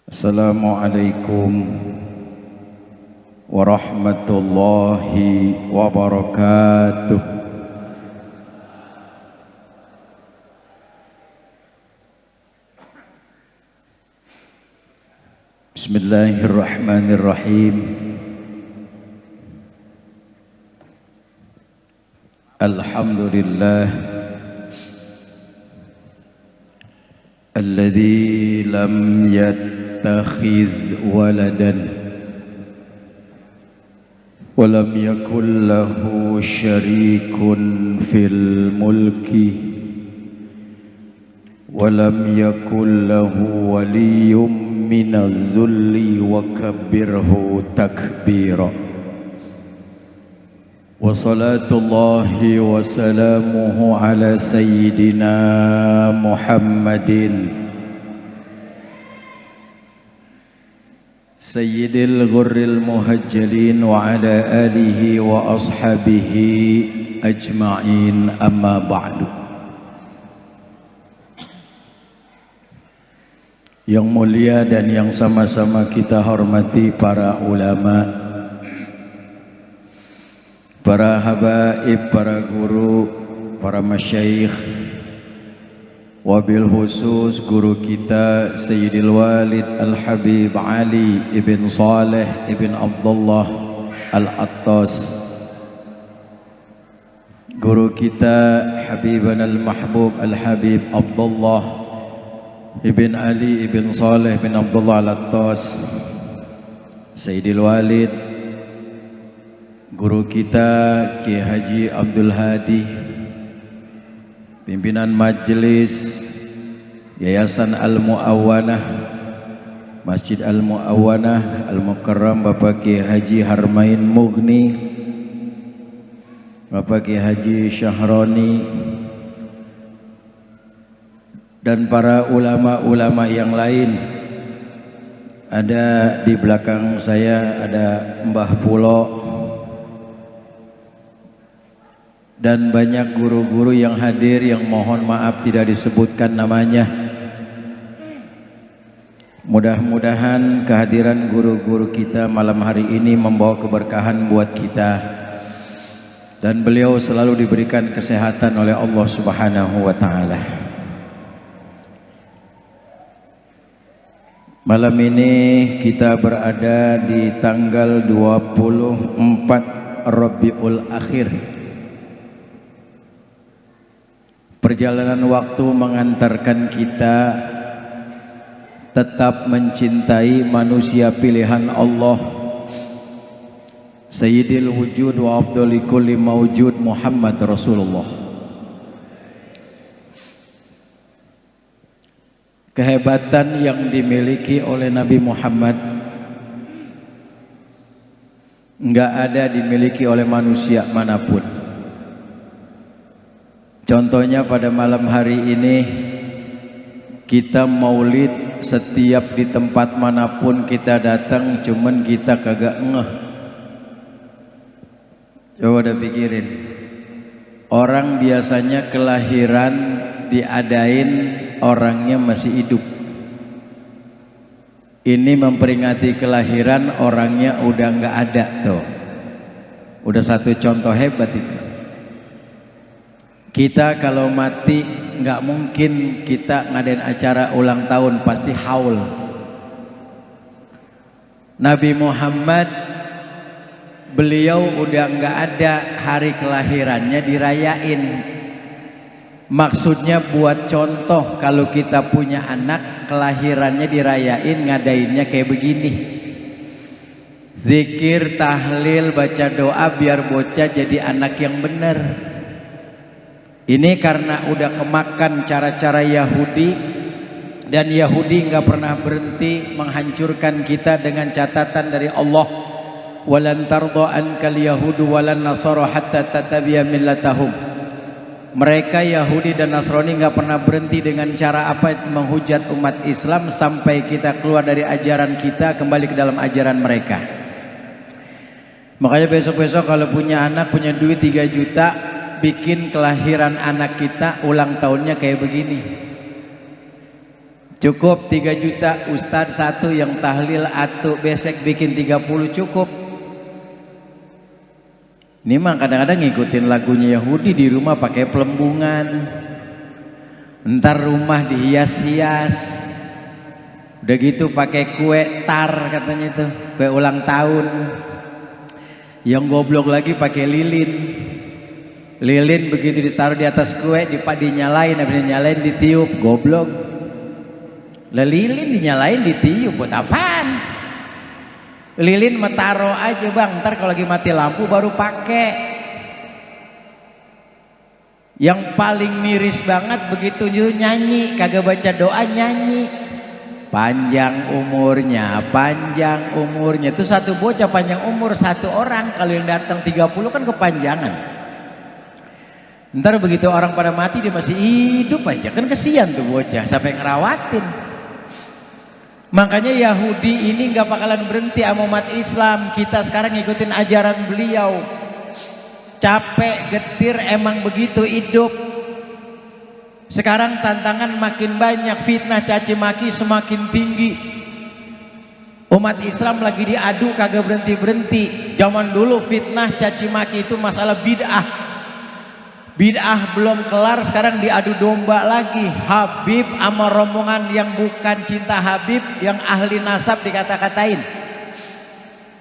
Assalamualaikum warahmatullahi wabarakatuh. Bismillahirrahmanirrahim. Alhamdulillah alladzi lam yattakhiz waladan wa lam yakul lahu syarikun fil mulki wa lam yakul lahu waliyyun minaz zulli wa kabbirhu takbira. Wa salatullahi wa salamuhu ala sayyidina Muhammadin sayyidil ghurril muhajjalin wa ala alihi wa ashabihi ajma'in, amma ba'du. Yang mulia dan yang sama-sama kita hormati para ulama, para habaib, para guru, para masyayikh, wabil khusus guru kita Sayyidil Walid Al-Habib Ali ibn Saleh ibn Abdullah Al-Attas, guru kita Habiban Al-Mahbub Al-Habib Abdullah ibn Ali ibn Saleh ibn Abdullah Al-Attas, Sayyidil Walid guru kita Ki Haji Abdul Hadi, pimpinan majelis Yayasan Al-Mu'awanah, Masjid Al-Mu'awanah Al-Mukarram, Bapak Ki Haji Harmain Mughni, Bapak Ki Haji Syahroni, dan para ulama-ulama yang lain. Ada di belakang saya ada Mbah Pulo dan banyak guru-guru yang hadir yang mohon maaf tidak disebutkan namanya. Mudah-mudahan kehadiran guru-guru kita malam hari ini membawa keberkahan buat kita dan beliau selalu diberikan kesehatan oleh Allah Subhanahu wa taala. Malam ini kita berada di tanggal 24 Rabiul Akhir. Perjalanan waktu mengantarkan kita tetap mencintai manusia pilihan Allah, Sayyidil Wujud wa Afdhali kulli mawjud Muhammad Rasulullah. Kehebatan yang dimiliki oleh Nabi Muhammad enggak ada dimiliki oleh manusia manapun. Contohnya pada malam hari ini kita maulid, setiap di tempat manapun kita datang cuman kita kagak ngeh. Coba udah pikirin, orang biasanya kelahiran diadain orangnya masih hidup. Ini memperingati kelahiran orangnya udah nggak ada tuh. Udah satu contoh hebat itu. Kita kalau mati nggak mungkin kita ngadain acara ulang tahun, pasti haul. Nabi Muhammad beliau udah nggak ada, hari kelahirannya dirayain. Maksudnya buat contoh, kalau kita punya anak kelahirannya dirayain, ngadainnya kayak begini. Zikir, tahlil, baca doa biar bocah jadi anak yang benar. Ini karena udah kemakan cara-cara Yahudi, dan Yahudi nggak pernah berhenti menghancurkan kita dengan catatan dari Allah, walan tardha ankal yahudu walan nasara hatta tattabi'a millatahum. Mereka Yahudi dan Nasrani nggak pernah berhenti dengan cara apa menghujat umat Islam sampai kita keluar dari ajaran kita, kembali ke dalam ajaran mereka. Makanya besok-besok kalau punya anak, punya duit 3 juta, bikin kelahiran anak kita ulang tahunnya kayak begini. Cukup 3 juta, ustadz satu yang tahlil atu besek bikin 30 cukup. Ini mah kadang-kadang ngikutin lagunya Yahudi, di rumah pakai pelembungan, ntar rumah dihias-hias, udah gitu pakai kue tar katanya itu, kue ulang tahun. Yang goblok lagi pakai lilin. Lilin begitu ditaruh di atas kue, dinyalain, habis dinyalain ditiup, goblok. Lilin dinyalain ditiup buat apaan? Lilin metaro aja bang, ntar kalau lagi mati lampu baru pakai. Yang paling miris banget begitu nyanyi, kagak baca doa, nyanyi. Panjang umurnya, panjang umurnya. Itu satu bocah panjang umur, satu orang. Kalau yang datang 30 kan kepanjangan. Ntar begitu orang pada mati dia masih hidup aja, kan kesian tuh bocah, siapa yang ngerawatin? Makanya Yahudi ini nggak bakalan berhenti sama umat Islam. Kita sekarang ngikutin ajaran beliau. Capek, getir, emang begitu hidup. Sekarang tantangan makin banyak, fitnah caci maki semakin tinggi. Umat Islam lagi diadu kagak berhenti-berhenti. Zaman dulu fitnah caci maki itu masalah bid'ah. Bid'ah belum kelar, sekarang diadu domba lagi. Habib sama rombongan yang bukan cinta Habib, yang ahli nasab dikata-katain.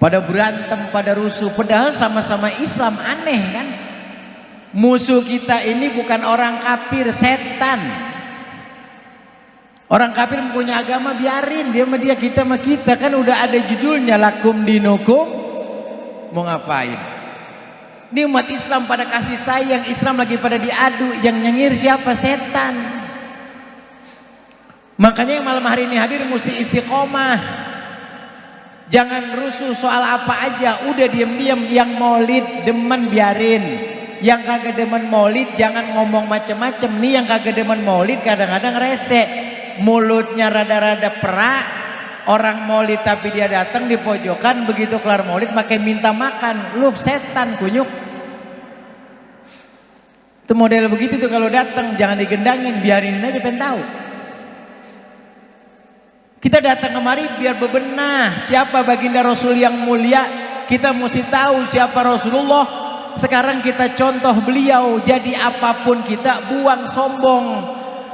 Pada berantem, pada rusuh, padahal sama-sama Islam. Aneh kan? Musuh kita ini bukan orang kafir, setan. Orang kafir punya agama biarin, dia sama dia, kita sama kita. Kan udah ada judulnya, lakum dinukum. Mau ngapain? Ini umat Islam pada kasih sayang, Islam lagi pada diadu, yang nyengir siapa? Setan. Makanya yang malam hari ini hadir mesti istiqomah. Jangan rusuh soal apa aja, udah diem-diem. Yang maulid demen biarin, yang kagak demen maulid jangan ngomong macem-macem. Nih yang kagak demen maulid kadang-kadang rese, mulutnya rada-rada perak. Orang maulid tapi dia datang di pojokan, begitu kelar maulid makai minta makan. Lu setan kunyuk. Itu model begitu tuh, kalau datang jangan digendangin, biarin aja, pengen tahu. Kita datang kemari biar bebenah siapa baginda Rasul yang mulia. Kita mesti tahu siapa Rasulullah. Sekarang kita contoh beliau. Jadi apapun kita buang sombong.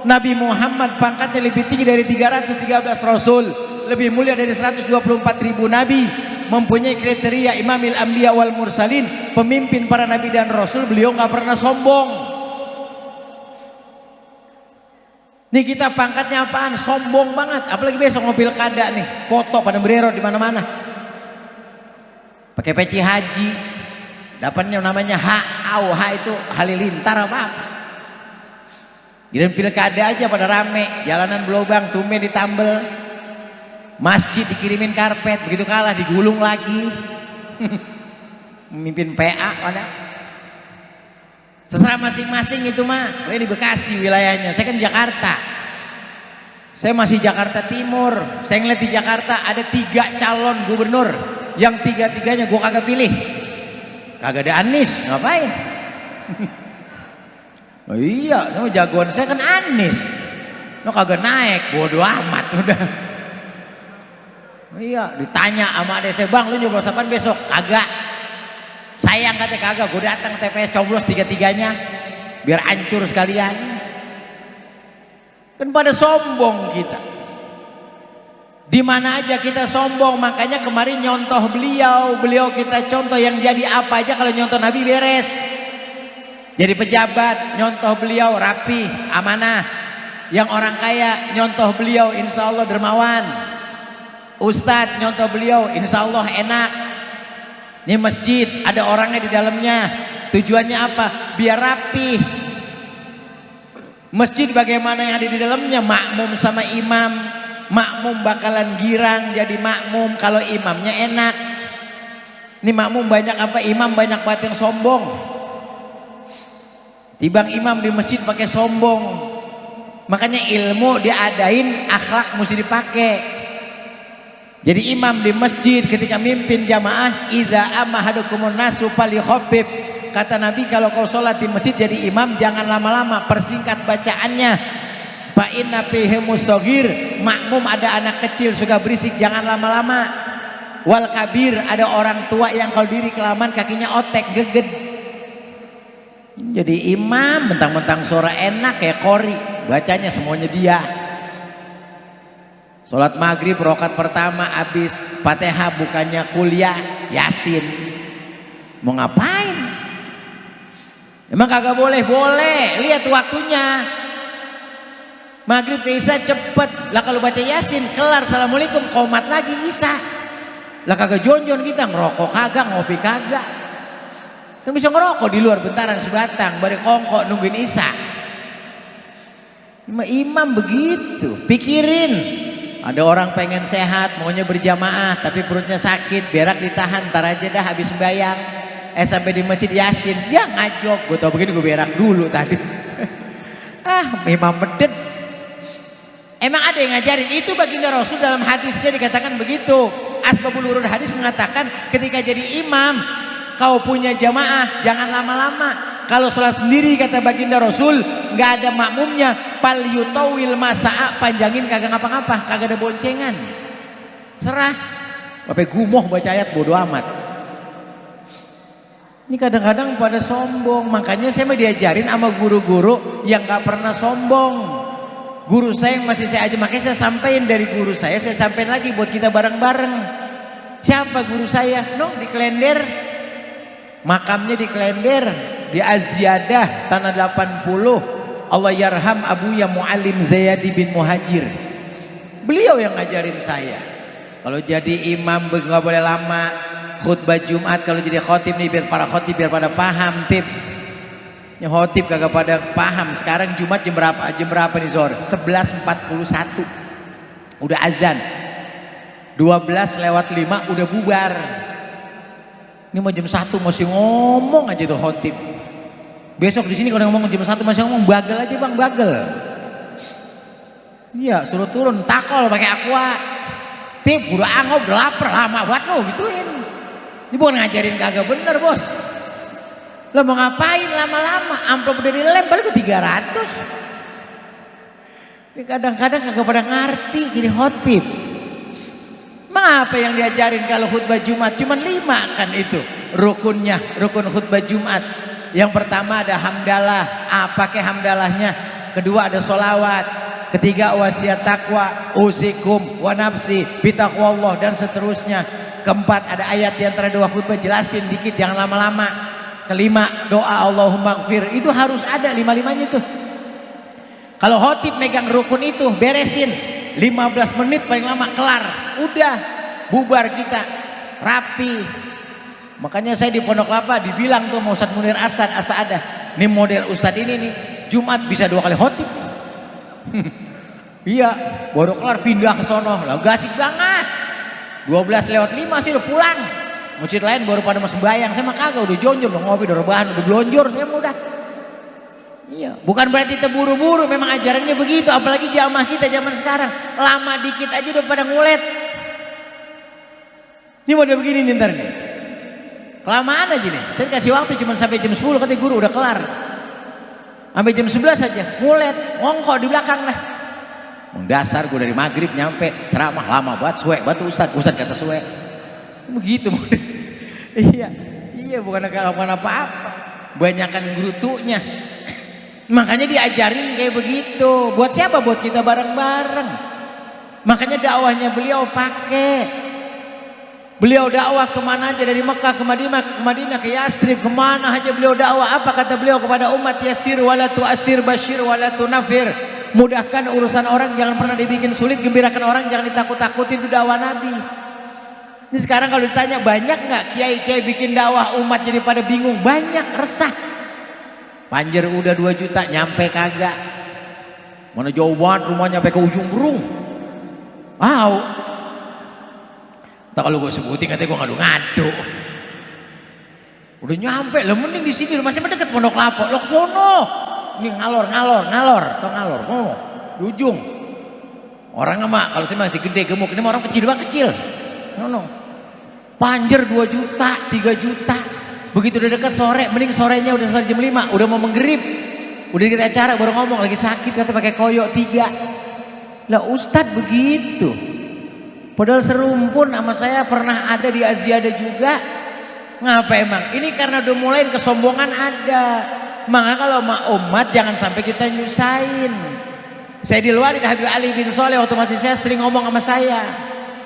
Nabi Muhammad pangkatnya lebih tinggi dari 313 Rasul, lebih mulia dari 124.000 Nabi, mempunyai kriteria imamil anbiya wal mursalin, pemimpin para Nabi dan Rasul. Beliau nggak pernah sombong. Nih kita pangkatnya apaan? Sombong banget. Apalagi besok mau pilkada nih, foto pada berero di mana-mana. Pakai peci haji, dapatnya namanya H itu halilintar apa? Giliran pilkada aja pada rame, jalanan berlubang, tumben ditambel, masjid dikirimin karpet, begitu kalah digulung lagi. Memimpin PA pada. Seserah masing-masing itu mah. Saya di Bekasi wilayahnya, saya kan Jakarta. Saya masih Jakarta Timur. Saya ngeliat di Jakarta ada 3 calon gubernur, yang 3-3-nya gue kagak pilih. Kagak ada Anies, ngapain? Oh iya, no, jagoan saya kan Anies. No kagak naik, bodo amat udah. Oh iya, ditanya sama adek saya, bang lu nyoblos apaan besok? Kagak. Sayang katanya kagak, gue datang TPS coblos 3-3-nya biar hancur sekalian. Kan pada sombong kita. Di mana aja kita sombong. Makanya kemarin nyontoh beliau kita contoh. Yang jadi apa aja kalau nyontoh Nabi beres. Jadi pejabat nyontoh beliau rapi, amanah. Yang orang kaya nyontoh beliau insya Allah dermawan. Ustadz nyontoh beliau insya Allah enak. Ini masjid ada orangnya di dalamnya. Tujuannya apa? Biar rapi. Masjid bagaimana yang ada di dalamnya? Makmum sama imam. Makmum bakalan girang jadi makmum kalau imamnya enak. Ini makmum banyak apa? Imam banyak banget yang sombong. Tibang imam di masjid pakai sombong. Makanya ilmu diadain, akhlak mesti dipakai. Jadi imam di masjid ketika mimpin jamaah, idza amahadukumun nasu falyukhaffif. Kata Nabi, kalau kau sholat di masjid jadi imam jangan lama-lama, persingkat bacaannya. fa inna fihi musagir, makmum ada anak kecil suka berisik jangan lama-lama. Wal kabir, ada orang tua yang kalau diri kelamaan kakinya otek geged. Jadi imam mentang-mentang suara enak kayak kori, bacanya semuanya dia. Sholat maghrib rakaat pertama habis Fatihah bukannya kuliah Yasin. Mau ngapain? Emang kagak boleh? Boleh. Lihat waktunya. Maghrib ke Isya cepet. Lah kalau baca Yasin kelar assalamualaikum qomat lagi Isya. Lah kagak jonjon kita ngerokok kagak, ngopi kagak. Kan bisa ngerokok di luar bentaran sebatang, bari kongkok nungguin Isya. Imam begitu. Pikirin. Ada orang pengen sehat, maunya berjamaah, tapi perutnya sakit, berak ditahan, ntar aja dah habis sembahyang. Sampai di masjid Yasin, ya ngajok. Gue tau begini gue berak dulu tadi. Imam medet. Emang ada yang ngajarin? Itu baginda Rasul dalam hadisnya dikatakan begitu. Asbabul Wurud hadis mengatakan ketika jadi imam, kau punya jamaah, jangan lama-lama. Kalau sholat sendiri kata baginda Rasul nggak ada makmumnya, pal yutawil masa'a, panjangin kagak ngapa-ngapa, kagak ada boncengan, serah. Bapak gumoh baca ayat bodo amat. Ini kadang-kadang pada sombong, makanya saya mah diajarin sama guru-guru yang nggak pernah sombong. Guru saya yang masih saya aja, makanya saya sampaikan dari guru saya sampaikan lagi buat kita bareng-bareng. Siapa guru saya? Di Klender, makamnya di Klender. Di Aziyadah tanah 80, Allah yarham Abuya Muallim Zayadi bin Muhajir. Beliau yang ngajarin saya. Kalau jadi imam nggak boleh lama. Khutbah Jumat kalau jadi khotib nih biar para khotib biar pada paham tip. Yang khotib kagak pada paham. Sekarang Jumat jam berapa? Jam berapa nih Zor? 11.41. Udah azan. 12:05 udah bubar. Ini mau jam 1 masih ngomong aja tuh khotib. Besok di sini kalau ngomong jam 1 masih ngomong bagel aja bang, bagel. Iya, suruh turun takol pakai aqua. Tip, udah angop, udah lapar, lama banget lo gituin. Ini bukan ngajarin kagak bener bos. Lo mau ngapain lama-lama? Amplop udah dilem balik ke 300. Ini kadang-kadang kagak pada ngerti jadi khotib. Apa yang diajarin kalau khutbah Jumat? Cuman 5 kan itu rukunnya, rukun khutbah Jumat. Yang pertama ada hamdalah, pakai hamdalahnya. Kedua ada solawat. Ketiga wasiat takwa, usikum wa nafsi bitaqwallah dan seterusnya. Keempat ada ayat di antara dua khutbah, jelasin dikit jangan lama-lama. Kelima doa Allahumma gfir, itu harus ada 5-5-nya itu. Kalau khotib megang rukun itu beresin 15 menit paling lama kelar, udah bubar kita rapi. Makanya saya di Pondok Kelapa dibilang tuh mau Ustadz Munir Arsad As'adah, ini model Ustadz ini nih Jumat bisa 2 kali khotib. Iya, baru kelar pindah ke sono, lah gasik banget. 12:05 sih udah pulang. Masjid lain baru pada mau sembahyang, saya mah kagak, udah jonjor, udah ngopi, udah rebahan, udah belonjor, saya mah udah. Iya, bukan berarti terburu-buru, memang ajarannya begitu, apalagi jamaah kita zaman sekarang, lama dikit aja udah pada ngulet. Ini model begini nih ntar nih. Kelamaan aja nih, saya kasih waktu cuma sampai jam 10, kata guru udah kelar. Sampai jam 11 aja, ngulet, ngongkok di belakang lah. Dasar gue dari maghrib nyampe ceramah lama banget, suwe batu Ustadz kata suwe. Begitu model. Iya bukan apa-apa, banyakan gerutunya. Makanya diajarin kayak begitu. Buat siapa? Buat kita bareng-bareng. Makanya dakwahnya beliau pakai. Beliau dakwah kemana aja, dari Mekah ke Madinah, ke Yasrib, kemana aja beliau dakwah. Apa kata beliau kepada umat? Yasir wala tu'asir, basyir wala tunafir. Mudahkan urusan orang, jangan pernah dibikin sulit. Gembirakan orang, jangan ditakut-takutin. Itu dakwah Nabi. Ini sekarang kalau ditanya banyak nggak kiai-kiai bikin dakwah umat jadi pada bingung? Banyak, resah. Panjer udah 2 juta nyampe kagak. Mana jauh banget rumahnya sampai ke ujung Berung. Tak kalau gue sebutin katanya gue ngadu-ngadu. Udah nyampe, lah mending di sini masih mendekat Pondok Kelapa. Lok sono. Ini ngalor, tau ngalor, ngono, di ujung. Orang mah kalau saya masih gede gemuk, ini mah orang kecil banget kecil. Ngono. Panjer 2 juta, 3 juta. Begitu udah dekat sore, mending sorenya udah sore jam 5, udah mau menggerib. Udah kita acara baru ngomong lagi sakit kata pakai koyok 3. Lah Ustadz begitu. Padahal serumpun sama saya pernah ada di Aziada juga. Ngapa emang? Ini karena udah mulai kesombongan ada. Maka kalau umat jangan sampai kita nyusahin. Sayyidil Walid Habib Ali bin Soleh waktu masih saya sering ngomong sama saya.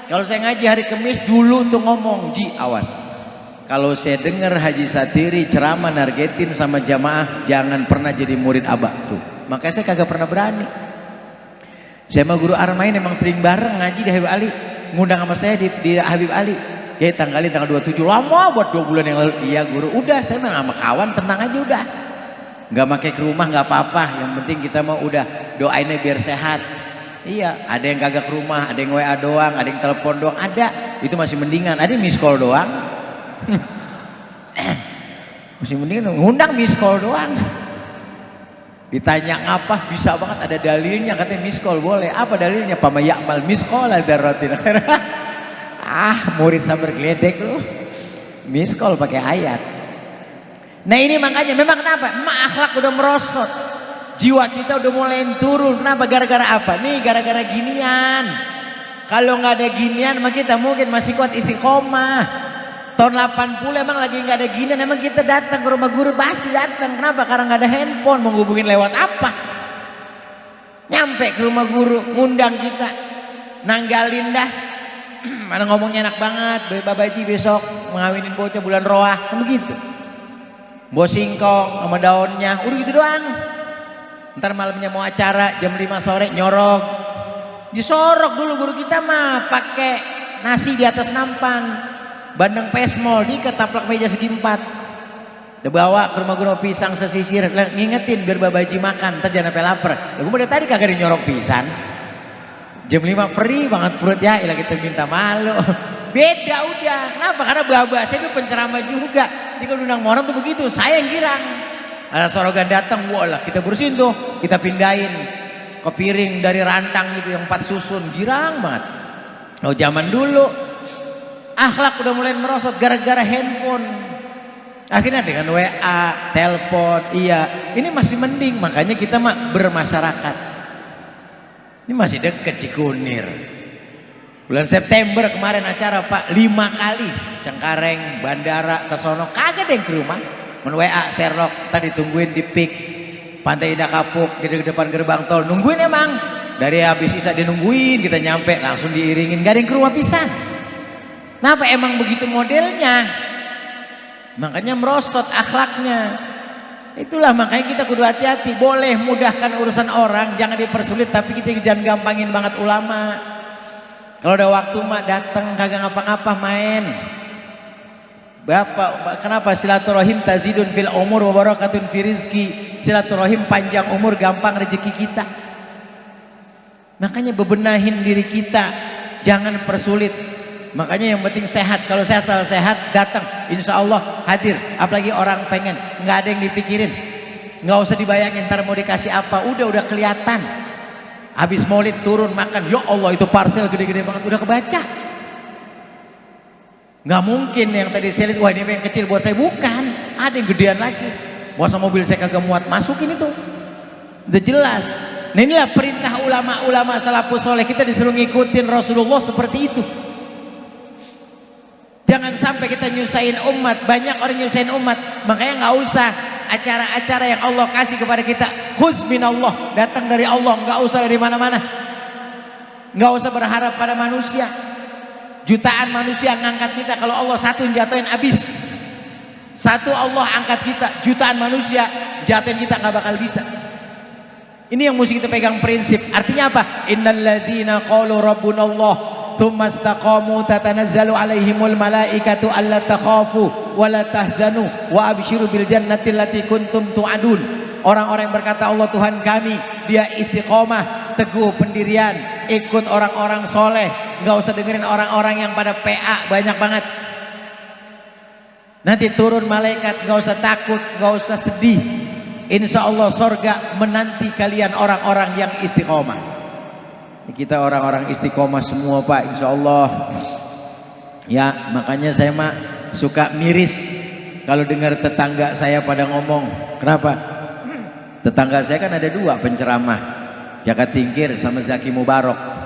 Kalau saya ngaji hari Kamis dulu tuh ngomong, Ji awas. Kalau saya dengar Haji Satiri ceramah nargetin sama jamaah, jangan pernah jadi murid abah tuh. Makanya saya kagak pernah berani. Saya sama guru Armain emang sering bareng ngaji di Habib Ali, ngundang sama saya di Habib Ali. Kayak tanggal 27 lama buat 2 bulan yang lalu. Iya guru, udah saya mah sama kawan tenang aja udah. Nggak pakai ke rumah nggak apa-apa. Yang penting kita mau udah doainnya biar sehat. Iya, ada yang kagak ke rumah, ada yang WA doang, ada yang telepon doang, ada. Itu masih mendingan. Ada yang miss call doang. Masih mendingan ngundang miss call doang. Ditanya apa bisa banget ada dalilnya katanya miss call boleh. Apa dalilnya? Pama ya'mal miss call dzarratin. Murid sabar geledek lu. Miss call pakai ayat. Nah ini makanya memang kenapa? Akhlak udah merosot. Jiwa kita udah mulai turun. Kenapa? Gara-gara apa? Nih gara-gara ginian. Kalau nggak ada ginian mah kita mungkin masih kuat istiqomah. Tahun 80 emang lagi nggak ada ginian, emang kita datang ke rumah guru pasti datang. Kenapa? Karena nggak ada handphone, mau ngubungin lewat apa? Nyampe ke rumah guru, ngundang kita, nanggalin dah. Mana ngomongnya enak banget, babaji besok mengawinin bocah bulan roah, kan begitu. Bawa singkong sama daunnya, udah gitu doang. Ntar malamnya mau acara jam 5 sore nyorok, disorok dulu guru kita mah pakai nasi di atas nampan. Bandeng pesmol di ketaplak meja segi 4. Dibawa ke rumah guru pisang sesisir, ngingetin biar babaji makan, ntar jangan sampai lapar. Gue udah tadi kagak dinyorok pisan. Jam 5 perih banget perut ya, ilah kita minta malu. Beda udah, kenapa? Karena baba saya itu penceramah juga. Jadi kalau undang orang tuh begitu, saya yang girang. Ada sorogan datang, wah kita bersihin tuh, kita pindahin ke piring dari rantang gitu yang 4 susun, girang banget. Oh zaman dulu. Akhlak udah mulai merosot gara-gara handphone. Akhirnya dengan WA, telepon, iya. Ini masih mending, makanya kita mah bermasyarakat. Ini masih deket Cikunir. Bulan September kemarin acara Pak, 5 kali. Cengkareng, bandara, kesono, kagak ada yang ke rumah. Men WA, Sherlock, tadi tungguin di PIK. Pantai Indah Kapuk, di depan gerbang tol. Nungguin emang. Dari habis isa dia nungguin, kita nyampe langsung diiringin. Gak ada yang ke rumah pisan. Kenapa emang begitu modelnya? Makanya merosot akhlaknya. Itulah makanya kita kudu hati-hati. Boleh mudahkan urusan orang, jangan dipersulit, tapi kita jangan gampangin banget ulama. Kalau ada waktu mah datang kagak ngapa-ngapa main. Bapak, kenapa silaturahim tazidun fil umur wa barakatun fi rizki? Silaturahim panjang umur, gampang rezeki kita. Makanya bebenahin diri kita, jangan persulit. Makanya yang penting sehat. Kalau saya asal sehat datang, insya Allah hadir. Apalagi orang pengen, nggak ada yang dipikirin, nggak usah dibayangin ntar mau dikasih apa. Udah kelihatan. Habis maulid turun makan, ya Allah itu parcel gede-gede banget, udah kebaca. Nggak mungkin yang tadi saya lihat, wah ini yang kecil buat saya, bukan. Ada yang gedean lagi. Masa mobil saya kagak muat masukin itu. Udah jelas. Nah inilah perintah ulama-ulama salafus soleh, kita disuruh ngikutin Rasulullah seperti itu. Jangan sampai kita nyusahin umat. Banyak orang nyusahin umat. Makanya nggak usah acara-acara yang Allah kasih kepada kita. Khuz minallah, datang dari Allah, nggak usah dari mana-mana. Nggak usah berharap pada manusia. Jutaan manusia ngangkat kita, kalau Allah satu jatuhin habis. Satu Allah angkat kita, jutaan manusia jatuhin kita nggak bakal bisa. Ini yang mesti kita pegang prinsip. Artinya apa? Innalladzina qalu rabbunallah tsumma istaqamu tatanazzalu alaihimul malaikatu alla takhafu wa la tahzanu wa abshiru bil jannati allati kuntum tu'adun. Orang-orang yang berkata Allah Tuhan kami, dia istiqomah, teguh pendirian, ikut orang-orang soleh, nggak usah dengerin orang-orang yang pada PA banyak banget. Nanti turun malaikat, nggak usah takut, nggak usah sedih. Insya Allah surga menanti kalian orang-orang yang istiqomah. Kita orang-orang istiqomah semua Pak, insya Allah. Ya makanya saya mah suka miris kalau dengar tetangga saya pada ngomong. Kenapa? Tetangga saya kan ada dua penceramah, Jaka Tingkir sama Zaki Mubarok.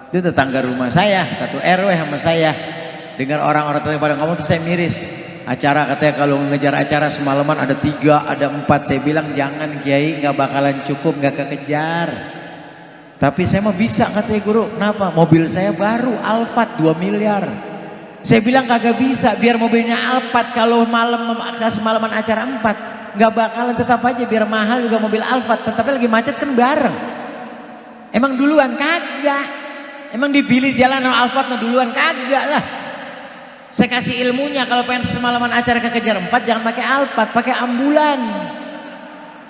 Itu tetangga rumah saya, satu RW sama saya. Dengar orang-orang pada ngomong tuh saya miris. Acara katanya kalau ngejar acara semalaman ada 3, ada 4. Saya bilang jangan Kiai, nggak bakalan cukup, nggak kekejar. Tapi saya mau bisa katanya guru. Kenapa? Mobil saya baru Alphard 2 miliar. Saya bilang kagak bisa, biar mobilnya Alphard kalau semalaman acara 4 nggak bakalan, tetap aja biar mahal juga mobil Alphard, tetapi lagi macet kan bareng. Emang duluan kagak? Emang dipilih jalan Alphard duluan kagak lah. Saya kasih ilmunya, kalau pengen semalaman acara kekejar 4 jangan pakai Alphard, pakai ambulan.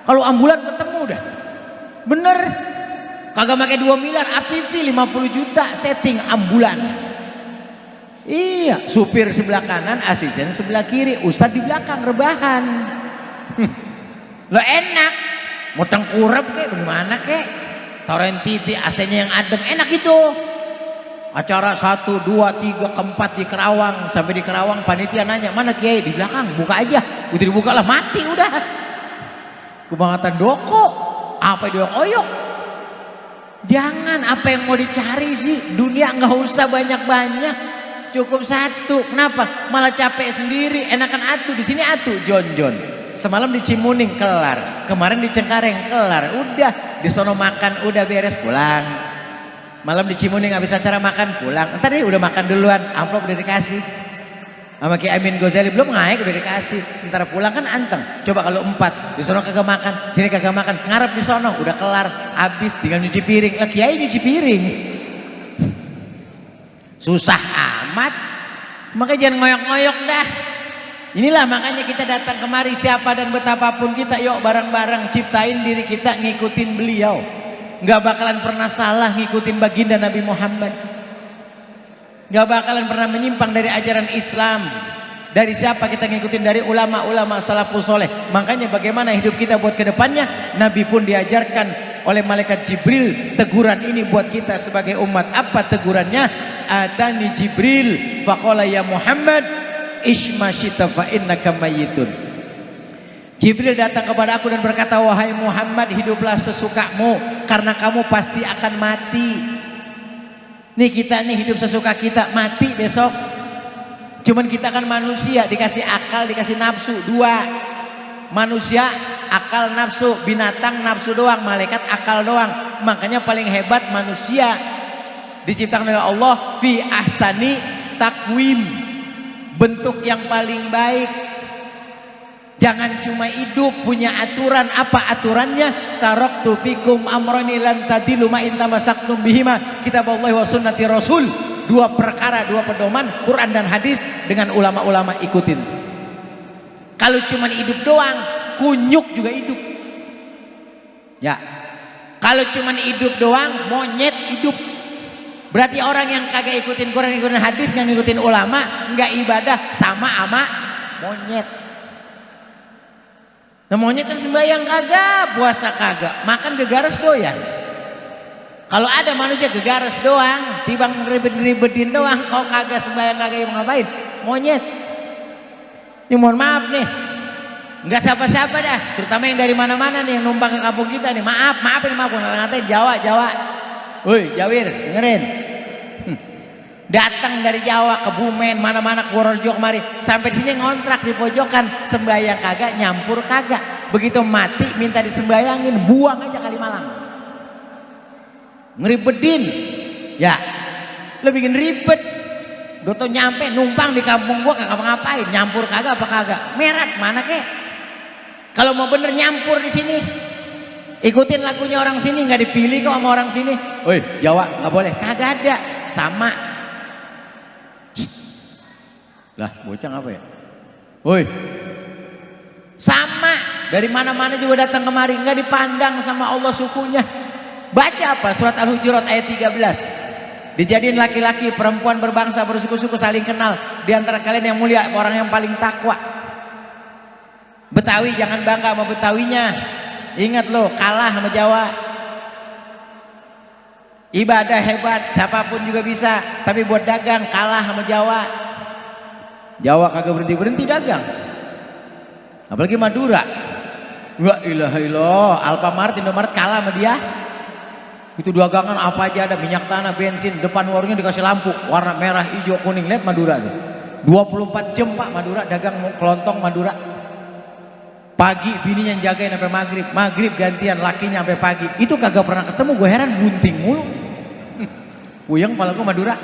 Kalau ambulan ketemu dah. Bener. Kagak pakai 2 miliar, APP 50 juta setting ambulan. Iya, supir sebelah kanan, asisten sebelah kiri, ustadz di belakang rebahan. Lo enak, mau tengkurap kek, bagaimana kek? Taruhin TV, AC-nya yang adem, enak itu. Acara 1, 2, 3, 4 di Kerawang. Sampai di Kerawang panitia nanya, mana Kiai? Di belakang, buka aja. Udah dibuka lah, mati udah. Kebangatan doko, apa doyok-oyok. Jangan, apa yang mau dicari sih? Dunia nggak usah banyak-banyak, cukup satu. Kenapa? Malah capek sendiri, enakan atu. Di sini atu, Jon. Semalam di Cimuning kelar, kemarin di Cengkareng kelar, udah di sono makan, udah beres pulang. Malam di Cimuning habis acara makan pulang. Entar udah makan duluan, amplop udah dikasih. Sama Ki Amin Ghazali belum ngaik udah dikasih. Entar pulang kan anteng. Coba kalau 4 di sono kagak makan, sini kagak makan, ngarep di sono udah kelar, habis tinggal nyuci piring. Lah Kiai nyuci piring. Susah amat. Makanya jangan ngoyok-ngoyok dah. Inilah makanya kita datang kemari, siapa dan betapapun kita, yuk bareng-bareng ciptain diri kita ngikutin beliau. Nggak bakalan pernah salah ngikutin baginda Nabi Muhammad. Nggak bakalan pernah menyimpang dari ajaran Islam. Dari siapa kita ngikutin? Dari ulama-ulama salafus soleh. Makanya bagaimana hidup kita buat kedepannya, Nabi pun diajarkan oleh malaikat Jibril teguran ini buat kita sebagai umat. Apa tegurannya? Atani Jibril faqala ya Muhammad isma syita fa innaka mayyitun. Jibril datang kepada aku dan berkata, wahai Muhammad, hiduplah sesukamu karena kamu pasti akan mati. Nih kita nih hidup sesuka kita, mati besok. Cuman kita kan manusia, dikasih akal, dikasih nafsu, 2. Manusia akal nafsu, binatang nafsu doang, malaikat akal doang. Makanya paling hebat manusia, diciptakan oleh Allah fi ahsani takwim, bentuk yang paling baik. Jangan cuma hidup punya aturan. Apa aturannya? Taraktu fikum amrani lan tadilu ma in tamassaktum bihima kitaballahi wa sunnati rasul. 2 perkara, 2 pedoman, Quran dan hadis, dengan ulama-ulama ikutin. Kalau cuma hidup doang, kunyuk juga hidup. Ya. Kalau cuma hidup doang, monyet hidup. Berarti orang yang kagak ikutin Quran, ikutin hadis, nggak ngikutin ulama, nggak ibadah, sama ama monyet. Nah monyet kan sembahyang kagak, puasa kagak, makan gegares doyan. Kalau ada manusia gegares doang, tibang ribet-ribetin doang, kau kagak sembahyang kagak mau ngapain? Monyet. Ini mohon maaf nih, nggak siapa-siapa dah, terutama yang dari mana-mana nih yang numpang ke kampung kita nih. Maaf ngata-ngatain Jawa. Woi Jawir, dengerin. Datang dari Jawa, Kebumen, mana-mana, Purworejo kemari, sampai di sini ngontrak di pojokan, sembahyang kagak, nyampur kagak. Begitu mati minta disembayangin, buang aja Kalimalang. Ngeribetin, ya, lebih ribet. Doto nyampe numpang di kampung gua kagak ngapain, nyampur kagak apa kagak, merat mana kek? Kalau mau bener nyampur di sini, ikutin lagunya orang sini, nggak dipilih kok sama orang sini. Woi Jawa nggak boleh, kagak ada, sama. Lah bocah apa ya? Woi, sama, dari mana-mana juga datang kemari, nggak dipandang sama Allah sukunya. Baca apa? Surat Al-Hujurat ayat 13. Dijadiin laki-laki, perempuan berbangsa, bersuku-suku, saling kenal. Di antara kalian yang mulia orang yang paling takwa. Betawi jangan bangga sama Betawinya. Ingat lo, kalah sama Jawa. Ibadah hebat, siapapun juga bisa, tapi buat dagang kalah sama Jawa. Jawa kagak berhenti dagang. Apalagi Madura. La ilaha illallah. Alfamart, Indomaret kalah sama dia. Itu dagangan apa aja ada, minyak tanah, bensin, depan warungnya dikasih lampu warna merah, hijau, kuning. Lihat Madura tuh. 24 jam Pak Madura dagang kelontong Madura. Pagi bininya yang jagain sampai maghrib, maghrib gantian lakinya sampai pagi. Itu kagak pernah ketemu, gue heran, gunting mulu. Puyeng kepala gue Madura.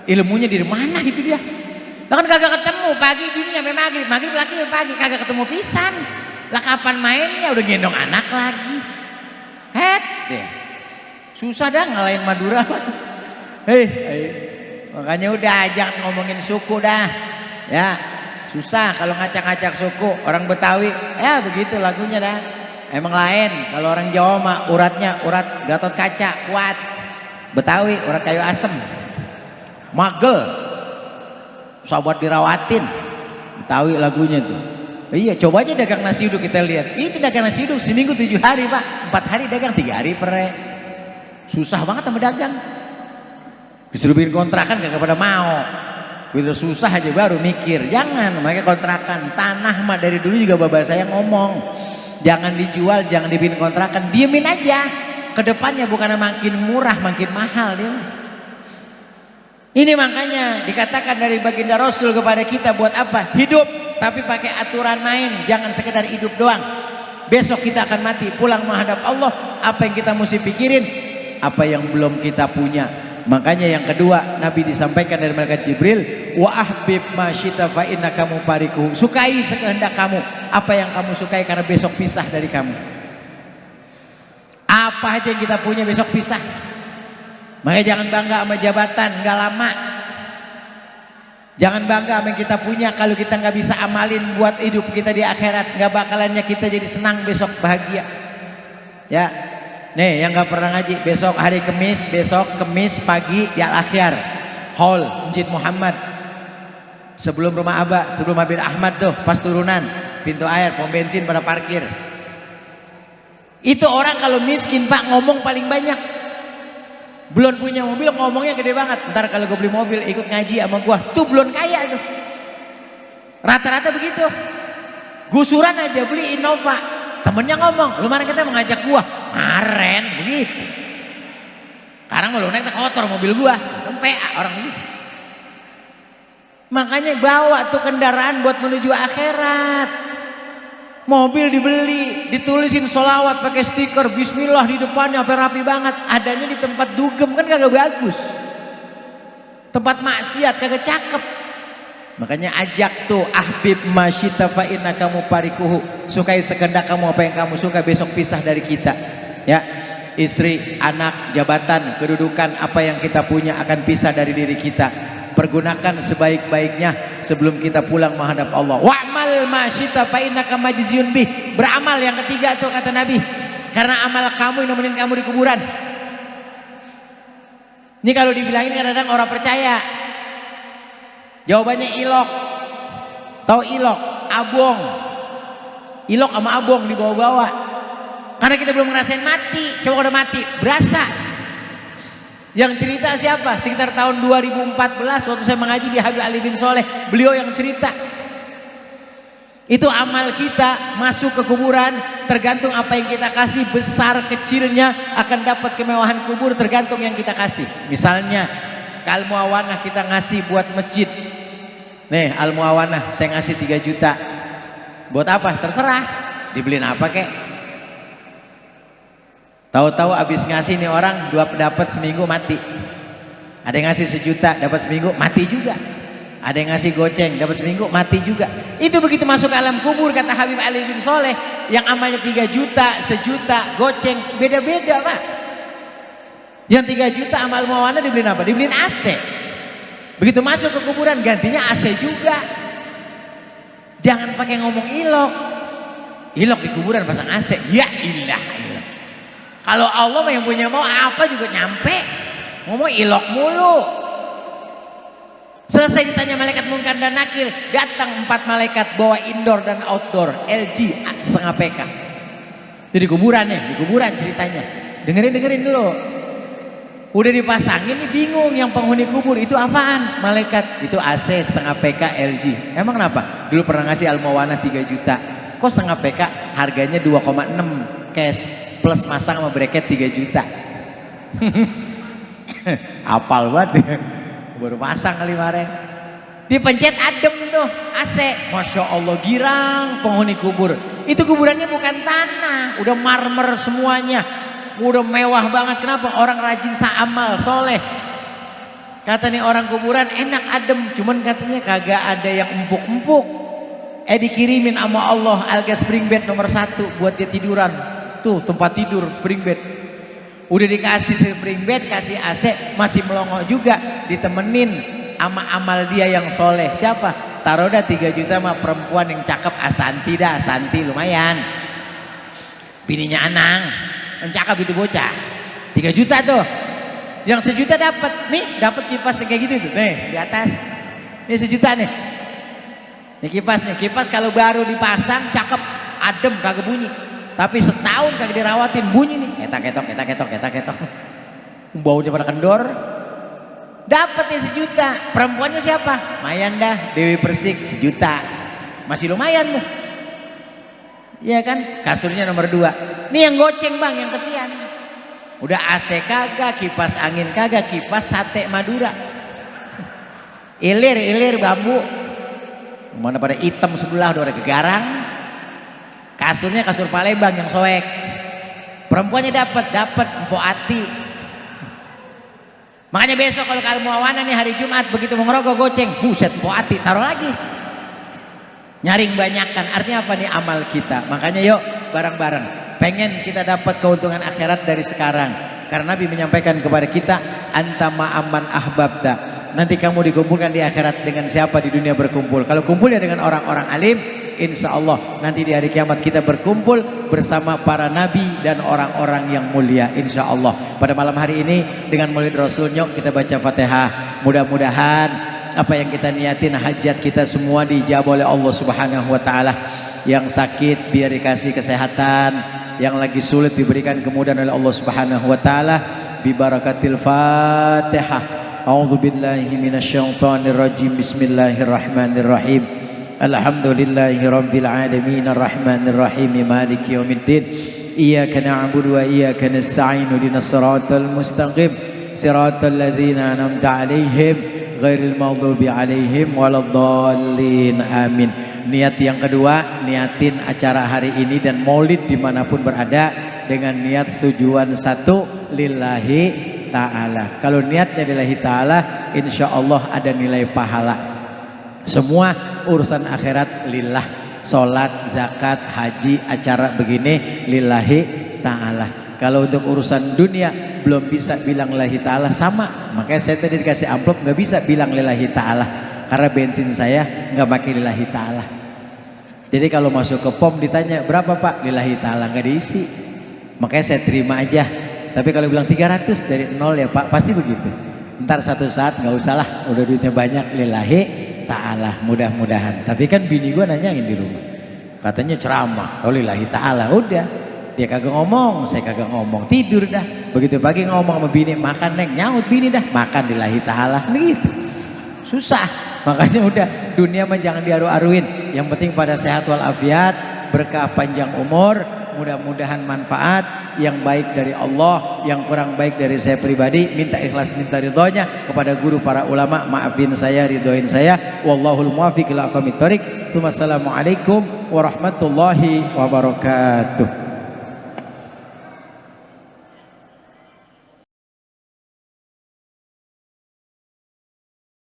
Ilmunya dari mana itu dia? Lah kan kagak ketemu, pagi bininya sampai maghrib, maghrib laki sampai pagi, kagak ketemu pisan. Lah kapan mainnya, udah gendong anak lagi. Het deh. Susah dah ngalahin Madura. Hei, makanya udah ajak ngomongin suku dah. Ya, susah kalau ngacak-ngacak suku. Orang Betawi, ya begitu lagunya dah. Emang lain. Kalau orang Jawa mah uratnya urat Gatot Kaca, kuat. Betawi urat kayu asem. Magel. Sahabat dirawatin. Betawi lagunya tuh. Iya, coba aja dagang nasi uduk kita lihat. Itu dagang nasi uduk seminggu 7 hari Pak. 4 hari dagang, 3 hari pere. Susah banget sama dagang. Disuruh bikin kontrakan gak pada mau. Begitu susah aja baru mikir. Jangan, makanya kontrakan. Tanah mah dari dulu juga bapak saya ngomong. Jangan dijual, jangan dibikin kontrakan. Diemin aja. Kedepannya bukan makin murah, makin mahal dia. Ini makanya dikatakan dari baginda Rasul kepada kita buat apa? Hidup, tapi pakai aturan main. Jangan sekedar hidup doang. Besok kita akan mati, pulang menghadap Allah. Apa yang kita mesti pikirin? Apa yang belum kita punya. Makanya yang kedua Nabi disampaikan dari malaikat Jibril, wa ahbib ma syita fa innaka mufarikuhu. Sukai sekehendak kamu apa yang kamu sukai karena besok pisah dari kamu. Apa aja yang kita punya besok pisah. Makanya jangan bangga sama jabatan, nggak lama. Jangan bangga sama yang kita punya kalau kita nggak bisa amalin buat hidup kita di akhirat. Nggak bakalannya kita jadi senang besok, bahagia. Ya, nih yang nggak pernah ngaji, besok hari Kamis, besok Kamis pagi di Al-Akhyar Hall Masjid Muhammad, sebelum rumah Abah, sebelum Habib Ahmad tuh, pas turunan pintu air, pom bensin pada parkir. Itu orang kalau miskin Pak ngomong paling banyak. Belum punya mobil ngomongnya gede banget. Ntar kalau gue beli mobil ikut ngaji sama gue, tuh belum kaya tuh. Rata-rata begitu. Gusuran aja beli Innova, temennya ngomong, lu kemarin kita mengajak gue, kemarin begitu. Sekarang lu naik kotor mobil gue, PA orang begitu. Makanya bawa tuh kendaraan buat menuju akhirat. Mobil dibeli, ditulisin sholawat pakai stiker Bismillah di depannya, apa rapi banget. Adanya di tempat dugem kan kagak bagus. Tempat maksiat kagak cakep. Makanya ajak tuh ahbib masyita fa innaka mufarikuhu. Sukai sekehendak kamu apa yang kamu suka, besok pisah dari kita. Ya, istri, anak, jabatan, kedudukan, apa yang kita punya akan pisah dari diri kita. Pergunakan sebaik-baiknya sebelum kita pulang menghadap Allah. Wa'mal ma syi'ta fa innaka majziyun bih. Beramal yang ketiga tuh kata Nabi. Karena amal kamu yang nemenin kamu di kuburan. Ini kalau dibilangin kadang-kadang orang percaya. Jawabannya ilok. Tahu ilok? Abong. Ilok sama abong dibawa-bawa. Karena kita belum ngerasain mati. Coba udah mati, berasa. Yang cerita siapa? Sekitar tahun 2014 waktu saya mengaji di Habib Ali bin Soleh, beliau yang cerita. Itu amal kita masuk ke kuburan, tergantung apa yang kita kasih, besar kecilnya akan dapat kemewahan kubur tergantung yang kita kasih. Misalnya Al-Muawanah kita ngasih buat masjid. Nih Al-Muawanah saya ngasih 3 juta. Buat apa? Terserah. Dibeliin apa kek? Tahu-tahu abis ngasih nih orang dapat seminggu mati. Ada yang ngasih 1 juta dapat seminggu mati juga. Ada yang ngasih goceng dapat seminggu mati juga. Itu begitu masuk alam kubur kata Habib Ali bin Soleh, yang amalnya 3 juta, 1 juta, goceng beda-beda Pak. Yang 3 juta amal Muawanah dibeliin apa? Dibeliin AC. Begitu masuk ke kuburan gantinya AC juga. Jangan pakai ngomong ilok. Ilok di kuburan pasang AC. Ya ilah. Kalau Allah yang punya mau apa juga nyampe. Ngomong ilok mulu. Selesai ditanya malaikat Munkar dan Nakir, datang 4 malaikat bawa indoor dan outdoor LG setengah PK. Itu di kuburan ya, di kuburan ceritanya. Dengerin dulu. Udah dipasangin nih bingung yang penghuni kubur itu apaan? Malaikat itu AC setengah PK LG. Emang kenapa? Dulu pernah ngasih Al-Muawanah 3 juta. Kok setengah PK harganya 2,6 cash plus masang sama bracket 3 juta. Apal banget. Baru pasang kali kemarin. Dipencet adem tuh AC. Masya Allah, girang penghuni kubur. Itu kuburannya bukan tanah, udah marmer semuanya, udah mewah banget. Kenapa? Orang rajin saamal soleh. Kata nih orang kuburan enak adem, cuman katanya kagak ada yang empuk-empuk. Dikirimin sama Allah Alga spring bed nomor 1 buat dia tiduran. Tuh tempat tidur spring bed. Udah dikasih spring bed, kasih AC, masih melongo juga. Ditemenin sama amal dia yang soleh. Siapa? Taruh dah 3 juta sama perempuan yang cakep, Asanti dah. Asanti lumayan, bininya Anang yang cakep itu bocah. 3 juta tuh. Yang 1 juta dapat nih, dapat kipas kayak gitu tuh nih di atas. Ini 1 juta nih. Nih kipas kalau baru dipasang cakep, adem, kagak bunyi. Tapi setahun kagak dirawatin bunyi nih, ketak-ketok. Baunya pada kendor. Dapat ya 1 juta. Perempuannya siapa? Lumayan dah, Dewi Persik 1 juta. Masih lumayan tuh. Iya kan? Kasurnya nomor 2. Nih yang goceng bang, yang kesian. Udah AC kagak, kipas angin kagak, kipas sate Madura. Ilir bambu. Mana pada hitam sebelah, udah ada gegarang. Kasurnya kasur Palembang yang soek. Perempuannya dapat Mpok Ati. Makanya besok kalau mau awana nih hari Jumat begitu mau ngerogoh goceng, buset Mpok Ati taruh lagi. Nyaring banyakkan, artinya apa nih amal kita. Makanya yuk bareng-bareng. Pengen kita dapat keuntungan akhirat dari sekarang. Karena Nabi menyampaikan kepada kita, antama aman ahbabda. Nanti kamu dikumpulkan di akhirat dengan siapa di dunia berkumpul. Kalau kumpulnya dengan orang-orang alim, insya Allah nanti di hari kiamat kita berkumpul bersama para nabi dan orang-orang yang mulia, insya Allah. Pada malam hari ini dengan Maulid Rasul, yuk kita baca Fatihah. Mudah-mudahan apa yang kita niatin, hajat kita semua dijawab oleh Allah Subhanahu wa taala. Yang sakit biar dikasih kesehatan, yang lagi sulit diberikan kemudahan oleh Allah Subhanahu wa taala. Bi barakatil Fatihah. A'udzu billahi minasyaitonir rajim. Bismillahirrahmanirrahim. Alhamdulillahirabbil alamin arrahmanir rahim maliki yaumiddin. Iyyaka na'budu wa iyyaka nasta'in ihdinas siratal mustaqim siratal ladzina an'amta 'alaihim ghairil maghdubi 'alaihim waladdallin. Amin. Niat yang kedua, niatin acara hari ini dan maulid dimanapun berada dengan niat tujuan satu, lillahi ta'ala. Kalau niatnya lillahi ta'ala, insya Allah ada nilai pahala. Semua urusan akhirat lillah. Sholat, zakat, haji, acara begini lillahi ta'ala. Kalau untuk urusan dunia belum bisa bilang lillahi ta'ala, sama. Makanya saya tadi dikasih amplop nggak bisa bilang lillahi ta'ala, karena bensin saya nggak pakai lillahi ta'ala. Jadi kalau masuk ke pom ditanya berapa pak, lillahi ta'ala, nggak diisi. Makanya saya terima aja. Tapi kalau bilang 300 dari 0 ya pak, pasti begitu. Ntar satu saat nggak usah lah, udah duitnya banyak, lillahi ta'ala, mudah-mudahan. Tapi kan bini gue nanyain di rumah, katanya ceramah, oh lillahi ta'ala. Udah, dia kagak ngomong, saya kagak ngomong, tidur dah. Begitu pagi ngomong sama bini, makan neng, nyaut bini dah, makan lillahi ta'ala. Begitu, susah. Makanya udah, dunia mah jangan diaru-aruin. Yang penting pada sehat walafiat, berkah panjang umur, mudah-mudahan manfaat yang baik dari Allah, yang kurang baik dari saya pribadi. Minta ikhlas, minta ridhonya kepada guru para ulama, maafin saya, ridhoin saya. Wallahul muwaffiq ila aqwamit thoriq. Assalamualaikum warahmatullahi wabarakatuh.